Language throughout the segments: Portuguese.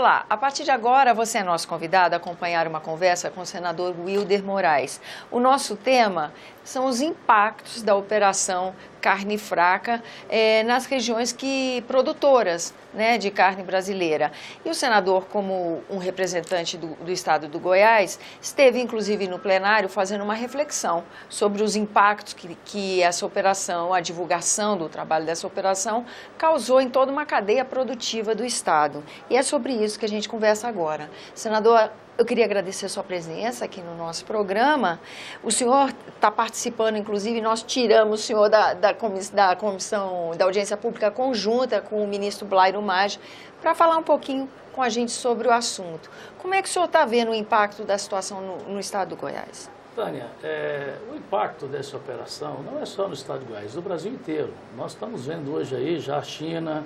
Olá, a partir de agora você é nosso convidado a acompanhar uma conversa com o senador Wilder Moraes. O nosso tema são os impactos da Operação Carne Fraca nas regiões produtoras, né, de carne brasileira. E o senador, como um representante do estado do Goiás, esteve inclusive no plenário fazendo uma reflexão sobre os impactos que essa operação, a divulgação do trabalho dessa operação, causou em toda uma cadeia produtiva do estado. E é sobre isso que a gente conversa agora. Senador, eu queria agradecer a sua presença aqui no nosso programa. O senhor está participando, inclusive, nós tiramos o senhor da comissão da audiência pública conjunta com o ministro Blairo Maggi para falar um pouquinho com a gente sobre o assunto. Como é que o senhor está vendo o impacto da situação no estado do Goiás? Tânia, o impacto dessa operação não é só no estado do Goiás, no Brasil inteiro. Nós estamos vendo hoje aí já a China,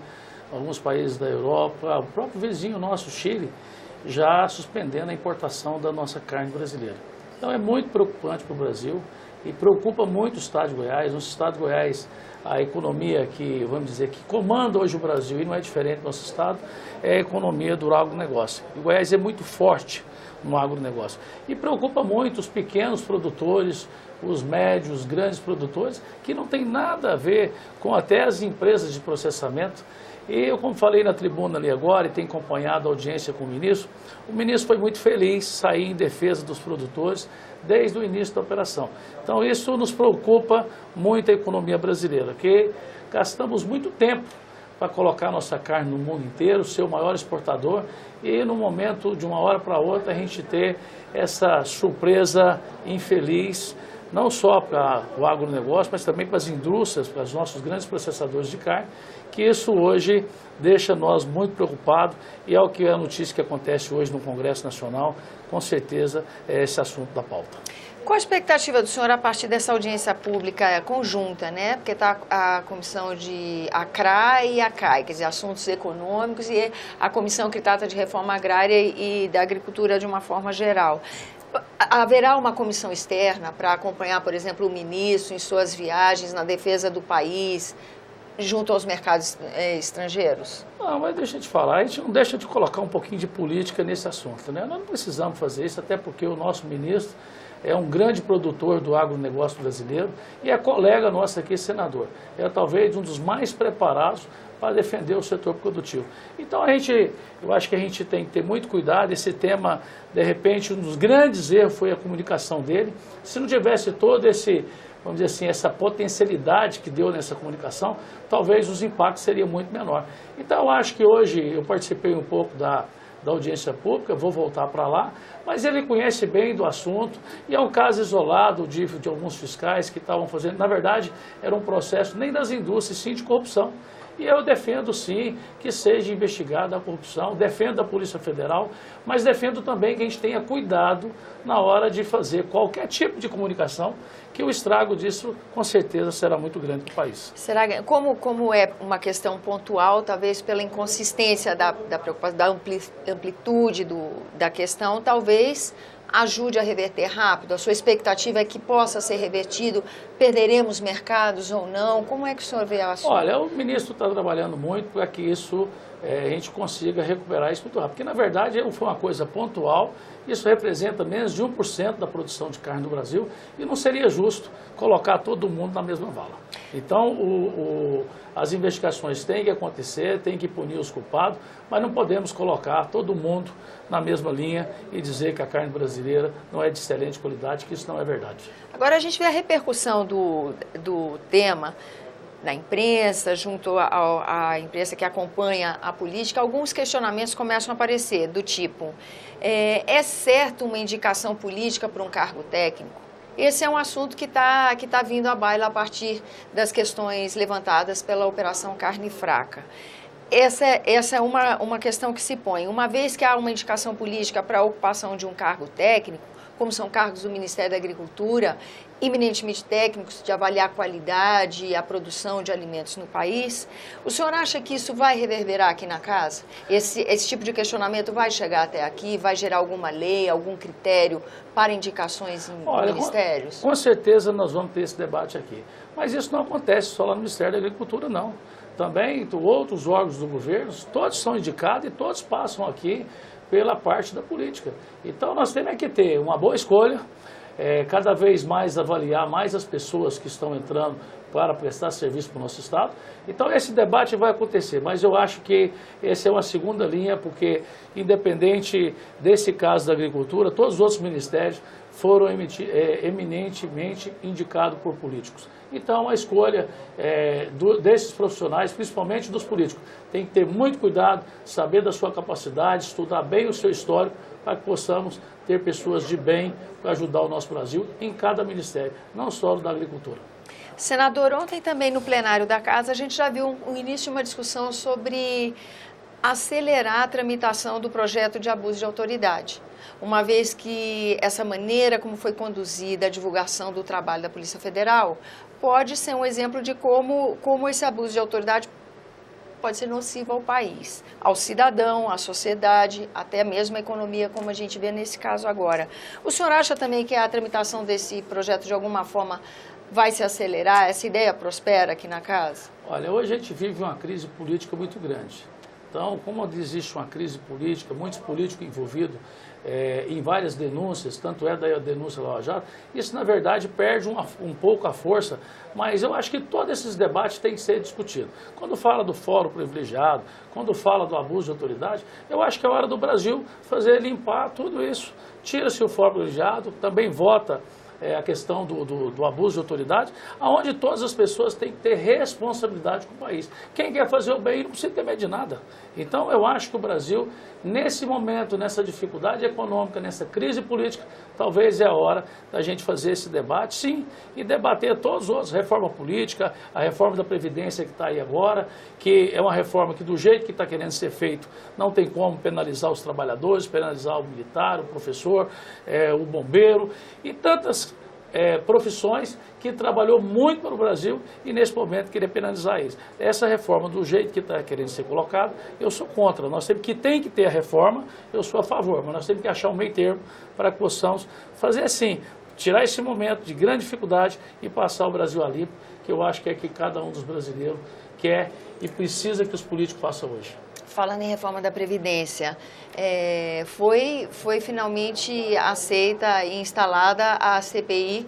alguns países da Europa, o próprio vizinho nosso, o Chile, já suspendendo a importação da nossa carne brasileira. Então é muito preocupante para o Brasil e preocupa muito o estado de Goiás. Nosso estado de Goiás, a economia que, vamos dizer, que comanda hoje o Brasil, e não é diferente do nosso estado, é a economia do agronegócio. E Goiás é muito forte no agronegócio. E preocupa muito os pequenos produtores, os médios, os grandes produtores, que não tem nada a ver com até as empresas de processamento. E eu, como falei na tribuna ali agora e tenho acompanhado a audiência com o ministro foi muito feliz sair em defesa dos produtores desde o início da operação. Então isso nos preocupa muito a economia brasileira, que gastamos muito tempo para colocar nossa carne no mundo inteiro, ser o maior exportador, e no momento, de uma hora para outra, a gente ter essa surpresa infeliz, não só para o agronegócio, mas também para as indústrias, para os nossos grandes processadores de carne, que isso hoje deixa nós muito preocupados, e é o que é a notícia que acontece hoje no Congresso Nacional, com certeza é esse assunto da pauta. Qual a expectativa do senhor a partir dessa audiência pública conjunta, né? Porque está a comissão de ACRA e ACAI, quer dizer, assuntos econômicos, e a comissão que trata de reforma agrária e da agricultura de uma forma geral. Haverá uma comissão externa para acompanhar, por exemplo, o ministro em suas viagens na defesa do país, junto aos mercados estrangeiros? Não, mas deixa eu te falar, a gente não deixa de colocar um pouquinho de política nesse assunto, né? Nós não precisamos fazer isso, até porque o nosso ministro é um grande produtor do agronegócio brasileiro e é colega nosso aqui, senador. É talvez um dos mais preparados para defender o setor produtivo. Então eu acho que a gente tem que ter muito cuidado. Esse tema, de repente, um dos grandes erros foi a comunicação dele. Se não tivesse todo esse, vamos dizer assim, essa potencialidade que deu nessa comunicação, talvez os impactos seriam muito menores. Então eu acho que hoje eu participei um pouco da audiência pública, vou voltar para lá, mas ele conhece bem do assunto e é um caso isolado de alguns fiscais que estavam fazendo, na verdade, era um processo nem das indústrias, sim de corrupção. E eu defendo sim que seja investigada a corrupção, defendo a Polícia Federal, mas defendo também que a gente tenha cuidado na hora de fazer qualquer tipo de comunicação, que o estrago disso com certeza será muito grande para o país. Será que, como é uma questão pontual, talvez pela inconsistência da preocupação, da amplitude da questão, talvez ajude a reverter rápido? A sua expectativa é que possa ser revertido? Perderemos mercados ou não? Como é que o senhor vê a assunto? Olha, o ministro está trabalhando muito para que isso, a gente consiga recuperar isso muito rápido. Porque, na verdade, foi uma coisa pontual, isso representa menos de 1% da produção de carne do Brasil e não seria justo colocar todo mundo na mesma vala. Então, as investigações têm que acontecer, tem que punir os culpados, mas não podemos colocar todo mundo na mesma linha e dizer que a carne brasileira não é de excelente qualidade, que isso não é verdade. Agora a gente vê a repercussão do tema na imprensa, junto à imprensa que acompanha a política. Alguns questionamentos começam a aparecer, do tipo, é certo uma indicação política para um cargo técnico? Esse é um assunto que tá vindo à baila a partir das questões levantadas pela Operação Carne Fraca. Essa é uma questão que se põe. Uma vez que há uma indicação política para a ocupação de um cargo técnico, como são cargos do Ministério da Agricultura, eminentemente técnicos, de avaliar a qualidade e a produção de alimentos no país, o senhor acha que isso vai reverberar aqui na casa? Esse tipo de questionamento vai chegar até aqui? Vai gerar alguma lei, algum critério para indicações em ministérios? Com certeza nós vamos ter esse debate aqui. Mas isso não acontece só lá no Ministério da Agricultura, não. também outros órgãos do governo, todos são indicados e todos passam aqui pela parte da política. Então nós temos que ter uma boa escolha, cada vez mais avaliar mais as pessoas que estão entrando para prestar serviço para o nosso Estado. Então esse debate vai acontecer, mas eu acho que essa é uma segunda linha, porque independente desse caso da agricultura, todos os outros ministérios foram eminentemente indicados por políticos. Então a escolha desses profissionais, principalmente dos políticos, tem que ter muito cuidado, saber da sua capacidade, estudar bem o seu histórico, para que possamos ter pessoas de bem para ajudar o nosso Brasil em cada ministério, não só o da agricultura. Senador, ontem também no plenário da Casa a gente já viu o início de uma discussão sobre acelerar a tramitação do projeto de abuso de autoridade, uma vez que essa maneira como foi conduzida a divulgação do trabalho da Polícia Federal pode ser um exemplo de como esse abuso de autoridade pode ser nocivo ao país, ao cidadão, à sociedade, até mesmo à economia, como a gente vê nesse caso agora. O senhor acha também que a tramitação desse projeto de alguma forma vai se acelerar? Essa ideia prospera aqui na Casa? Olha, hoje a gente vive uma crise política muito grande. Então, como existe uma crise política, muitos políticos envolvidos em várias denúncias, tanto é da denúncia Lava Jato, isso na verdade perde um pouco a força, mas eu acho que todos esses debates têm que ser discutidos. Quando fala do fórum privilegiado, quando fala do abuso de autoridade, eu acho que é hora do Brasil limpar tudo isso. Tira-se o fórum privilegiado, também vota a questão do abuso de autoridade, onde todas as pessoas têm que ter responsabilidade com o país. Quem quer fazer o bem não precisa ter medo de nada. Então eu acho que o Brasil, nesse momento, nessa dificuldade econômica, nessa crise política, talvez é a hora da gente fazer esse debate, sim, e debater todos os outros, reforma política, a reforma da Previdência que está aí agora, que é uma reforma que do jeito que está querendo ser feito, não tem como penalizar os trabalhadores, penalizar o militar, o professor, o bombeiro e tantas profissões que trabalhou muito para o Brasil e nesse momento querer penalizar eles. Essa reforma, do jeito que está querendo ser colocado, eu sou contra. Nós temos que ter a reforma, eu sou a favor, mas nós temos que achar um meio termo para que possamos fazer assim, tirar esse momento de grande dificuldade e passar o Brasil a limpo, que eu acho que é que cada um dos brasileiros quer e precisa que os políticos façam hoje. Falando em reforma da Previdência, foi finalmente aceita e instalada a CPI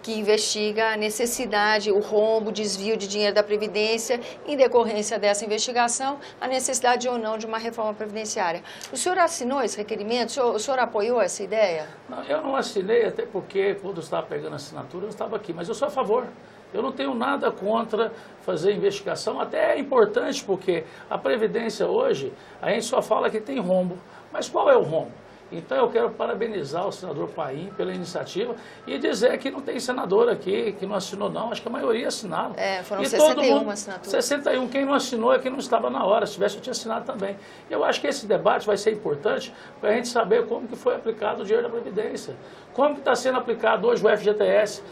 que investiga a necessidade, o rombo, o desvio de dinheiro da Previdência, em decorrência dessa investigação, a necessidade ou não de uma reforma previdenciária. O senhor assinou esse requerimento? O senhor apoiou essa ideia? Não, eu não assinei, até porque quando eu estava pegando a assinatura, eu estava aqui, mas eu sou a favor. Eu não tenho nada contra fazer investigação, até é importante porque a Previdência hoje, a gente só fala que tem rombo. Mas qual é o rombo? Então eu quero parabenizar o senador Paim pela iniciativa e dizer que não tem senador aqui que não assinou não, acho que a maioria assinaram. Foram 61 assinaturas. 61, quem não assinou é quem não estava na hora, se tivesse eu tinha assinado também. Eu acho que esse debate vai ser importante para a gente saber como que foi aplicado o dinheiro da Previdência, como que está sendo aplicado hoje o FGTS,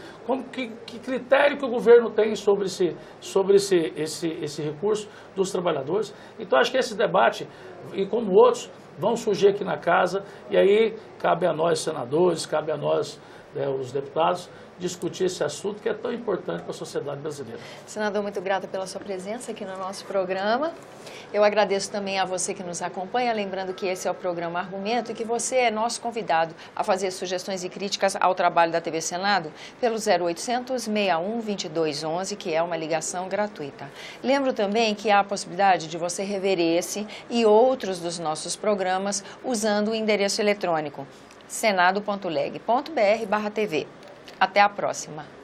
que critério que o governo tem sobre esse recurso dos trabalhadores. Então acho que esse debate, e como outros, vão surgir aqui na Casa, e aí cabe a nós, senadores, cabe a nós, os deputados, discutir esse assunto que é tão importante para a sociedade brasileira. Senador, muito grata pela sua presença aqui no nosso programa. Eu agradeço também a você que nos acompanha, lembrando que esse é o programa Argumento e que você é nosso convidado a fazer sugestões e críticas ao trabalho da TV Senado pelo 0800 61 2211, que é uma ligação gratuita. Lembro também que há a possibilidade de você rever esse e outros dos nossos programas usando o endereço eletrônico senado.leg.br/TV. Até a próxima!